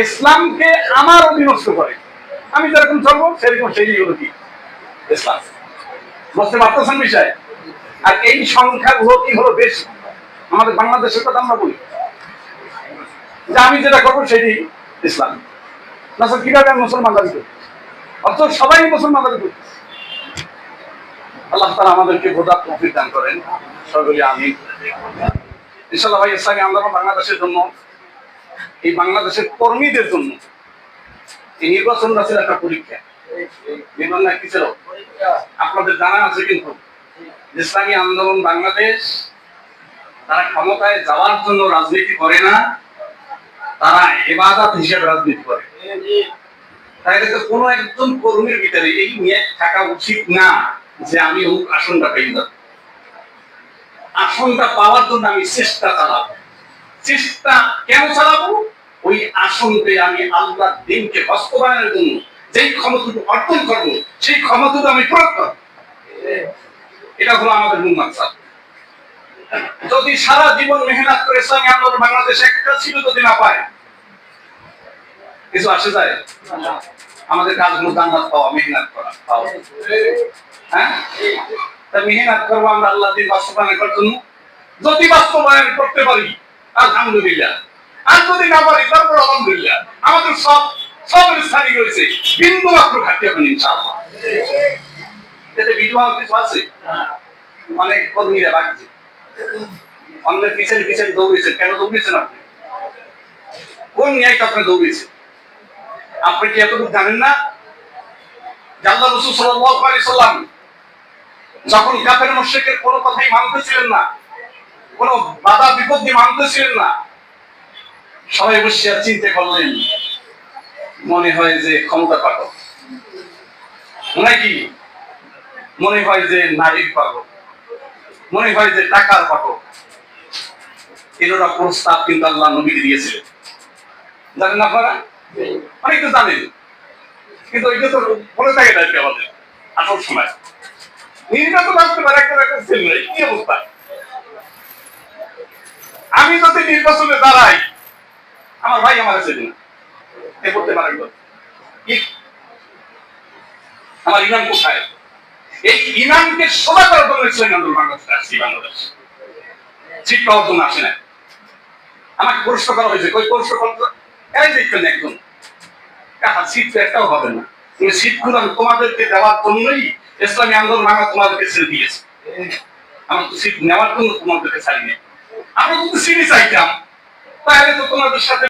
ইসলামকে আমার অধীনস্থ করে, আমি যেরকম চলবো সেরকম সেই হলো কি ইসলাম। বুঝতে পারতেছেন বিষয়? আর এই সংখ্যাগুলো কি হলো বেশি আমাদের বাংলাদেশের কথা আমরা বলি যে আমি যেটা করবো সেটি ইসলাম। না স্যার কিভাবে আমি মুসলমান দাবি করি, অথচ সবাই মুসলমান দাবি করি। আল্লাহ তাআলা আমাদেরকে বোঝার তৌফিক দান করেন সকলে আমিন। ইনশাআল্লাহ ভাই, ইসলামী আন্দোলন বাংলাদেশের জন্য, এই বাংলাদেশের কর্মীদের জন্য এই নির্বাচনটা ছিল একটা পরীক্ষা। নির্বাচন কি ছিল আপনাদের জানা আছে, কিন্তু ইসলামী আন্দোলন বাংলাদেশ তারা ক্ষমতায় যাওয়ার জন্য রাজনীতি করে না, তারা ইবাদত হিসেবে রাজনীতি করে। তাই কোনো একজন কর্মীর ভিতরে এই নিয়ে থাকা উচিত না যে আমি অমুক আসনটা পেয়ে যাব, আসনটা পাওয়ার জন্য আমি চেষ্টা চালাবো। চেষ্টা কেন চালাবো? ওই আসন পেয়ে আমি আল্লাহর দ্বীনকে বাস্তবায়নের জন্য যেই ক্ষমতাটুকু অর্জন করবো সেই ক্ষমতাটুকু আমি প্রয়োগ করবো। এটা হলো আমাদের মূল মাকসাদ। যদি সারা জীবন মেহনত করে ইসলামী আন্দোলন বাংলাদেশ একটা ছিল যদি না পায়, কিছু আসে যায়? আমাদের কাজ হলো জান্নাত পাওয়া, মেহনত করা পাওয়া। হ্যাঁ, তা মেহনত করবো আমরা আল্লাহর দ্বীন বাস্তবায়ন করার জন্য। যদি বাস্তবায়ন করতে পারি আলহামদুলিল্লাহ, আর যদি না পারি তারপর আলহামদুলিল্লাহ। আমাদের সবের স্থায়ী রয়েছে, বিন্দু মাত্র ঘাটতি হবে ইনশাআল্লাহ। এতে বিধবা কিছু আছে, অনেক কর্মীরা বাড়ছে, অন্যের পিছনে পিছনে দৌড়েছেন। কেন দৌড়েছেন আপনি? কোন ন্যায়টা আপনি দৌড়েছেন? আপনি কি এতটুকু জানেন না যে আল্লাহ রাসূল সাল্লাল্লাহু আলাইহি সাল্লাম যখন কাফের মুশরিকের কোনো কথাই মানতেছিলেন না, কোনো বাধা বিপত্তি মানতেছিলেন না, সবাই বসে চিন্তা করলেন, মনে হয় যে ক্ষমতা পাগল, নাকি মনে হয় যে নারীর পাগল, মনে হয় যে টাকার পাগল। এরা প্রস্তাব কিন্তু আল্লাহ নবীকে দিয়েছিলেন, জানেন আপনারা? অনেক তো জানেন, কিন্তু ওইটা তো বলে থাকে না আমাদের আসল সময়। নির্বাচন আসতে পারে একটা ছিল কি অবস্থা। আমি যদি নির্বাচনে দাঁড়াই, আমার ভাই আমার আছে না, এ করতে পারেন আমার ইমাম কোথায়? এই ইমামকে সোজা করার জন্য ইসলামী আন্দোলন বাংলাদেশে আসছি। বাংলাদেশ সিট পাওয়ার জন্য আসে না, আমাকে প্রশ্ন করা হয়েছে, কই প্রশ্ন করতে এরাই দেখবেন একজন সিট তো একটাও হবে না। তুমি সিটগুলো তোমাদেরকে দেওয়ার জন্যই ইসলামী আন্দোলন বাংলা তোমাদেরকে ছেড়ে দিয়েছে। আমরা তো সিট নেওয়ার জন্য তোমাদেরকে ছাড়িনি। আমরা যদি সিটই চাইতাম তাহলে তো তোমাদের সাথে